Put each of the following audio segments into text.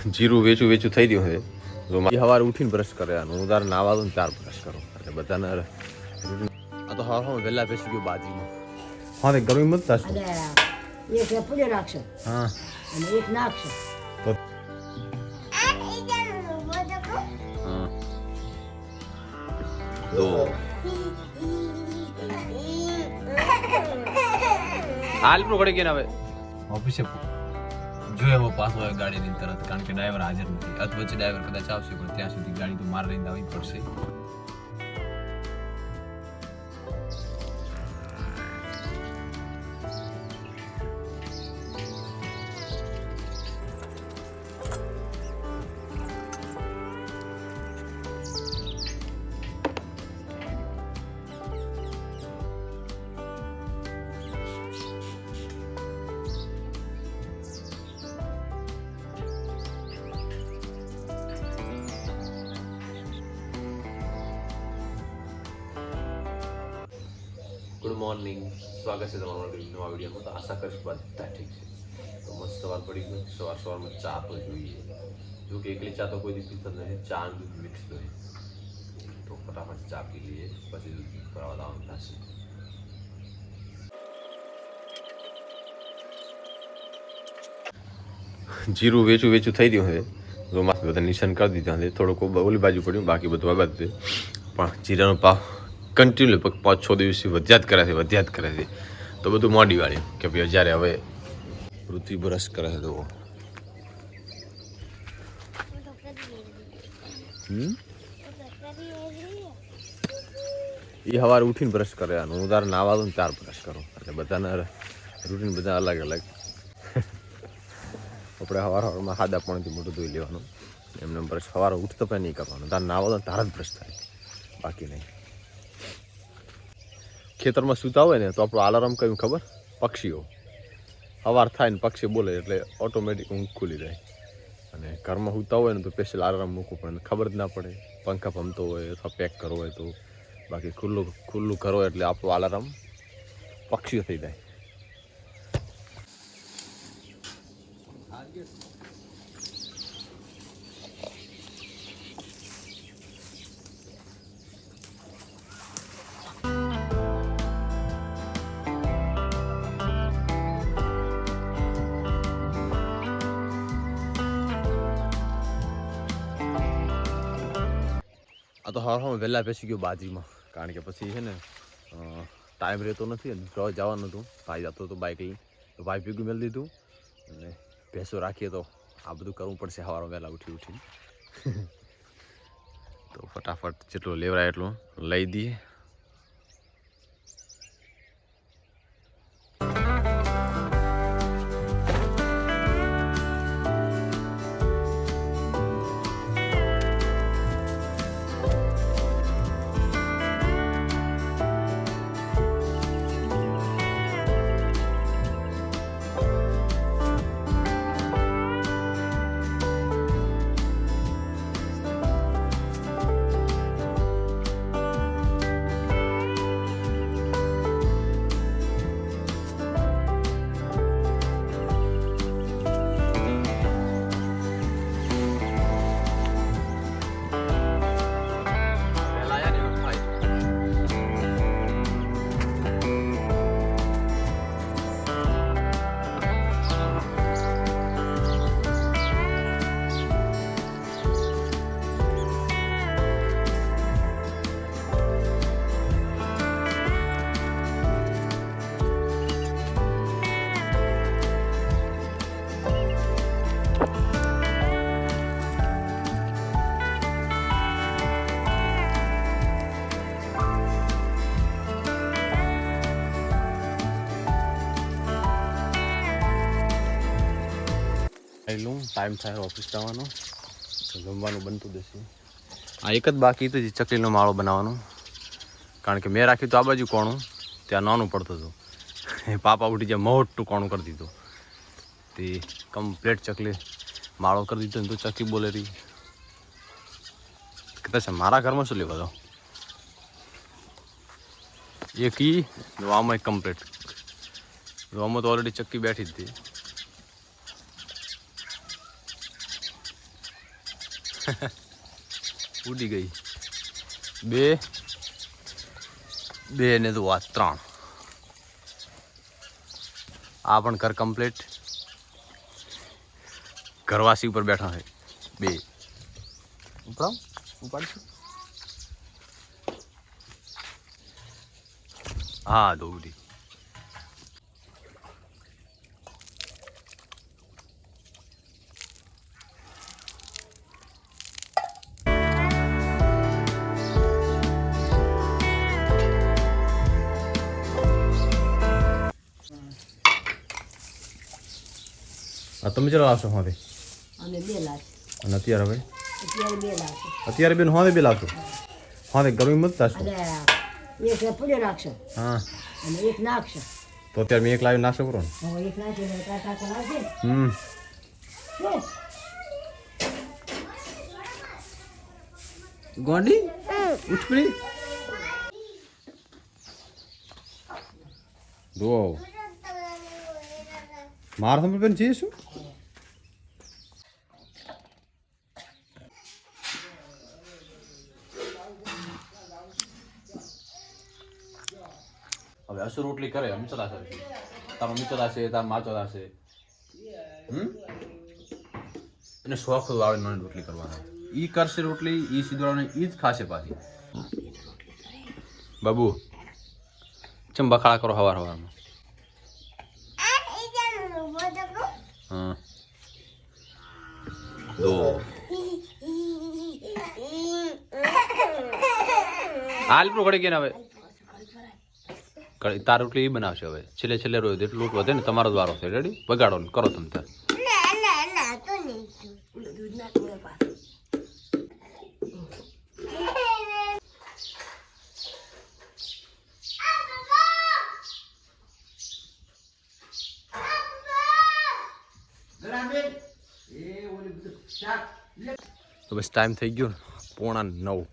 જીરું વેચું થઈ ગયું છે તો સવારે ઉઠીને બ્રશ કરે હું તારે નાવા દઉં ત્યાર બ્રશ કરું એટલે બધાને આ તો હા વહેલા બેસી ગયો બાજીમાં હા તે ગરમી મત થશે એક પૂજો રાખશે હા અને એક નાખશે તો હાલ પ્રો ઘડી ગયા હવે ઓફિસે જોઈએ એવો પાસ હોય ગાડીની તરત કારણ કે ડ્રાઈવર હાજર નથી વચ્ચે ડ્રાઈવર કદાચ આવશે પણ ત્યાં સુધી ગાડી તો મારે લઈને આવવી પડશે ગુડ મોર્નિંગ સ્વાગત છે તમારું નવા વિડીયોમાં તો આશા કરીશ બધા ઠીક છે તો મસ્ત સવાર પડી ગયો સવારમાં ચા તો જોઈએ જો કે એકલી ચા તો કોઈ દી પીતો નથી ચા દૂધ મિક્સ જોઈએ તો ફટાફટ ચા પી લઈએ પછી દૂધ ભરાવા લાવવાનું થશે જીરું વેચું થઈ ગયું છે તો માથે બધા નિશાન કરી દીધા છે થોડુંક ઓલી બાજુ પડ્યું બાકી બધું આ બાજુ છે પણ જીરાનો ભાવ કન્ટિન્યુ 5-6 દિવસથી વધ્યા જ કરે છે તો બધું મોડી વાળ્યું કે ભાઈ જ્યારે હવે પૃથ્વી બ્રશ કરે છે તો એ સવારે ઉઠીને બ્રશ કરે હું તારે નાવા દઉં ત્યાર બ્રશ કરું એટલે બધાને રૂટીન બધા અલગ અલગ આપણે સવારમાં સાદા પાણીથી મોટું ધોઈ લેવાનું એમને બ્રશ સવારે ઉઠતો પણ નહીં કરવાનું તારે નાવા દો તાર જ બ્રશ થાય બાકી નહીં ખેતરમાં સૂતા હોય ને તો આપણું અલાર્મ કયું ખબર પક્ષીઓ સવાર થાય ને પક્ષી બોલે એટલે ઓટોમેટિક ઊંઘ ખુલી જાય અને ઘરમાં સૂતા હોય ને તો સ્પેશિયલ અલાર્મ મૂકવું પણ ખબર જ ના પડે પંખા ભમતો હોય અથવા પેક કરવો હોય તો બાકી ખુલ્લું કરો એટલે આપણું અલાર્મ પક્ષીઓ થઈ જાય આ તો હા વહેલા બેસી ગયો બાજીમાં કારણ કે પછી છે ને ટાઈમ રહેતો નથી ને જવાનું હતું ભાઈ જતો હતો બાઇક લઈ તો ભાઈ ભેગું મેળ દીધું અને ભેંસો રાખીએ તો આ બધું કરવું પડશે સવારમાં વહેલા ઉઠીને તો ફટાફટ જેટલો લેવરાય એટલું લઈ દઈએ લઉં ટાઈમ થાય ઓફિસ જવાનો જમવાનું બનતું દેશે આ એક જ બાકી હતું ચકલીનો માળો બનાવવાનો કારણ કે મેં રાખ્યું તો આ બાજુ કોણું ત્યાં નાનું પડતું હતું પાપા ઉઠી જાય મોટું કોણું કરી દીધું તે કમ્પ્લીટ ચકલી માળો કરી દીધો ને તો ચકલી બોલે રહી કદાચ મારા ઘરમાં શું લેવા દો એક ઈ આમાં કમ્પ્લીટ આમાં તો ઓલરેડી ચક્કી બેઠી જ હતી ઉડી ગઈ. બે ને તો આ 3. આ પણ ઘર કમ્પ્લીટ. ઘરવાસી ઉપર બેઠા છે 2. ઉપાડશું. હા દોડી. તમે ચલો આવશો હવે અમે 2 લાખ. અને અત્યારે હવે અત્યારે 2 લાખ. અત્યારે બેન હવે 2 લાવશો. હવે ગરમી મત થશો. અને એક પૂરી રાખશો હા અને એક નાખશો. તો અત્યારે મેં 1 લાવી નાશો કરો ને. હવે એક નાખીને કાકા લાવશે. ગોડી ઉઠ પડી દો માર સમજ પણ છે શું. હવે અસુ રોટલી કરે અમે ચલાશે તારો મીચો છે તાર માચો છે એને શોખ આવે મને રોટલી કરવાનો. ઈ કરશે રોટલી ઈ સીધવાને ઈ જ ખાશે પાછી. બાબુ ચમ બખાડા કરો હવારમાં. હા તો હાલ પણ ઘડી ગયા હવે તાર રોટલી એ બનાવશે હવે. છેલ્લે રોજ એટલું લોટ વધે ને તમારો જ વારો છે. રેડી બગાડો ને કરો તમે તાર. તો બસ ટાઈમ થઈ ગયો ને 8:45.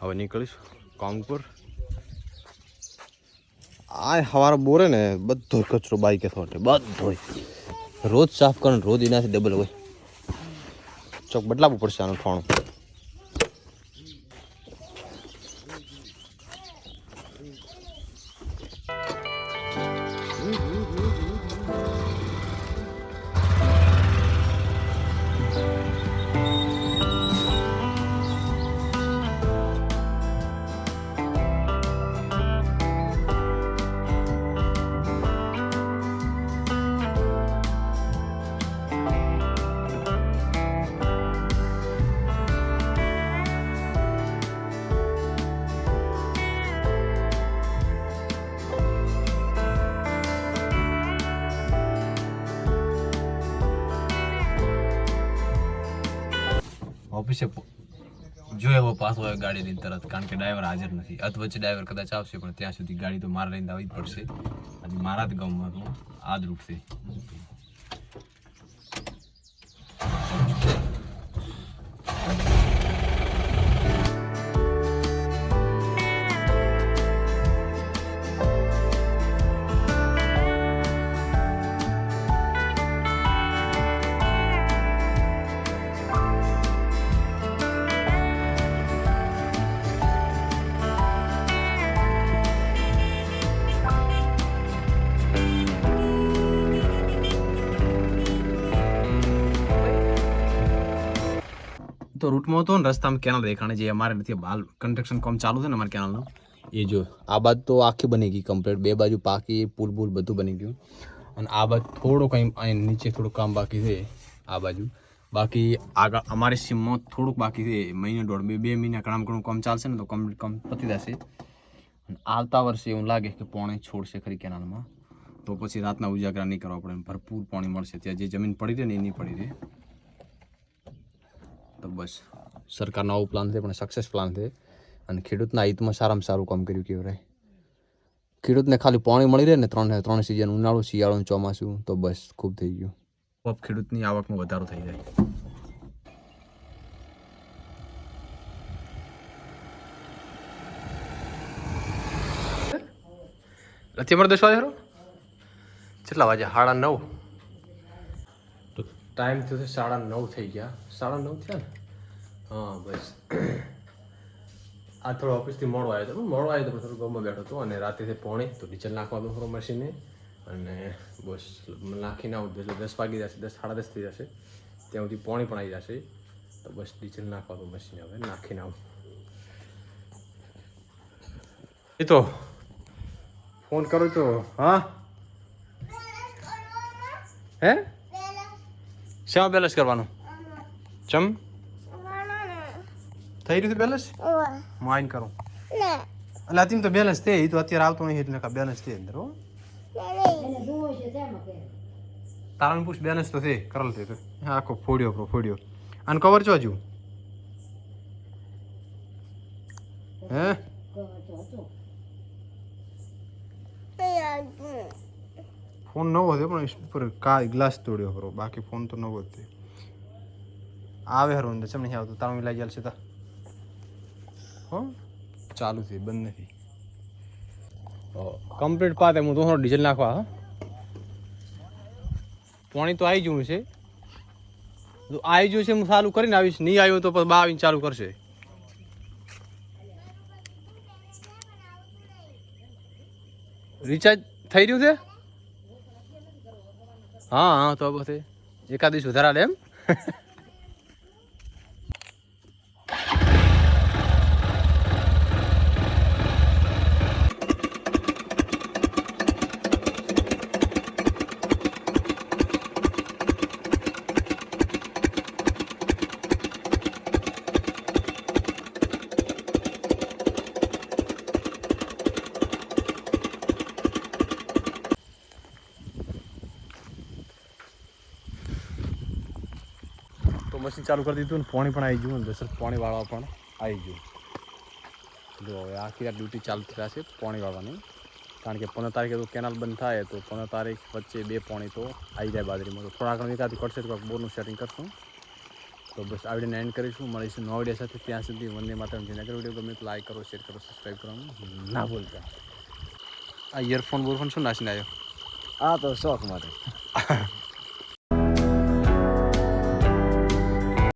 હવે નીકળીશ કામ ઉપર. આ સવારે બોરે ને બધો કચરો બાઈકે થોટે બધો રોજ સાફ કરે રોજ એનાથી ડબલ હોય. ચોક બદલાવવું પડશે આનું ઠોણું. ઓફિસે જો એવો પાસ હોય ગાડીની તરત, કારણ કે ડ્રાઈવર હાજર નથી. વચ્ચે ડ્રાઈવર કદાચ આવશે પણ ત્યાં સુધી ગાડી તો મારે લઈને આવવી જ પડશે. આજે મારા જ ગામમાં આ જ રૂટ છે. તો રૂટમાં હતો ને રસ્તામાં કેનાલ દેખાણે જે અમારે નથી હાલ કન્સ્ટ્રક્શન કામ ચાલુ છે ને અમારે કેનાલનું. એ જો આ બાજુ તો આખી બની ગઈ કમ્પ્લીટ. 2 બાજુ પાકી પુલ બધું બની ગયું. અને આ બાજુ થોડું કંઈ અહીં નીચે થોડું કામ બાકી છે આ બાજુ. બાકી આગળ અમારી સીમમાં થોડુંક બાકી છે. 1 મહિના 2 મહિના ઘણું કામ ચાલશે ને તો કમ્પ્લીટ કામ પતી જશે. અને આવતા વર્ષે એવું લાગે કે પાણી છોડશે ખરી કેનાલમાં, તો પછી રાતના ઉજાગરા નહીં કરવા પડે, ભરપૂર પાણી મળશે. ત્યાં જે જમીન પડી રહે ને એ નહીં પડી રહે. તો બસ સરકારનો આવો પ્લાન છે પણ સક્સેસ પ્લાન છે. અને ખેડૂતના હિતમાં સારામાં સારું કામ કર્યું કહેવાય. ખેડૂતને ખાલી પાણી મળી રહે ને 3 સિઝન, ઉનાળુ, શિયાળો, ચોમાસું, તો બસ ખૂબ થઈ ગયું. ખેડૂતની આવકમાં વધારો થઈ જાય. નથી અમારે 10 વાગે કેટલા વાગે? 9:30. તો ટાઈમ થયો છે 9:30 થઈ ગયા. 9:30 થયા ને હા બસ આ થોડો ઓફિસથી મોડો આવ્યો હતો મોડો આવ્યો તો થોડું ગમમાં બેઠો હતો અને રાત્રેથી પોણે તો ડીઝલ નાખવાનું થોડો મશીને અને બસ નાખીને આવું એટલે 10 વાગી જશે 10 સાડા 10 થઈ જશે ત્યાં સુધી પોણી પણ આવી જશે તો બસ ડીઝલ નાખવાનું મશીન હવે નાખીને આવું એ તો ફોન કરું તો હા હે શેમાં બેલેન્સ કરવાનું ચમ થઈ રહ્યું છે બેલેન્સ હું આઈને કરું એટલે અત્યારે તો બેલેન્સ તે એ તો અત્યારે આવતો નહીં એટલે બેલેન્સ તે અંદર હો એને જોવો છે તેમાં કે તારણ પૂછ બેલેન્સ તો છે કરલ તે તો આખો ફોડ્યો અને કવર છો હજુ હે ફોન નવો હતો પણ ઉપર ગ્લાસ તોડ્યો ખરો બાકી ફોન તો નવો જ થયો આવે હરો અંદર ચમ નહીં આવતું તારું લાગી ચાલશે તા હો ચાલુ છે બંધ નથી કમ્પ્લીટ પાતે હું તો ડીઝલ નાખવા હા પાણી તો આવી ગયું છે તો આવી ગયું છે હું ચાલુ કરીને આવીશ નહીં આવ્યું તો પછી બા આવીને ચાલુ કરશે રિચાર્જ થઈ રહ્યું છે હા તો બસ એકાદ દિવસ વધારા લે એમ તો મશીન ચાલુ કરી દીધું ને પાણી પણ આવી ગયું ને દસર પાણી વાળવા પણ આવી ગયું જો હવે આખી રાત ડ્યુટી ચાલુ થયા છે પાણી વાળવાની કારણ કે 15 તારીખે તો કેનાલ બંધ થાય તો 15 તારીખ વચ્ચે 2 પાણી તો આવી જાય બાજરીમાં તો થોડા ઘણું એકાથી કટશે તો બોરનું સેટિંગ કરશું તો બસ આ વિડીયોને એન્ડ કરીશું મળીશું નવા વિડીયો સાથે ત્યાં સુધી વંદે માતરમ જે નગર વિડીયો ગમે તો લાઈક કરો શેર કરો સબસ્ક્રાઈબ કરવાનું ના ભૂલતા આ ઇયરફોન બોરફોન શું નાસીને આવ્યો આ તો શોખ માટે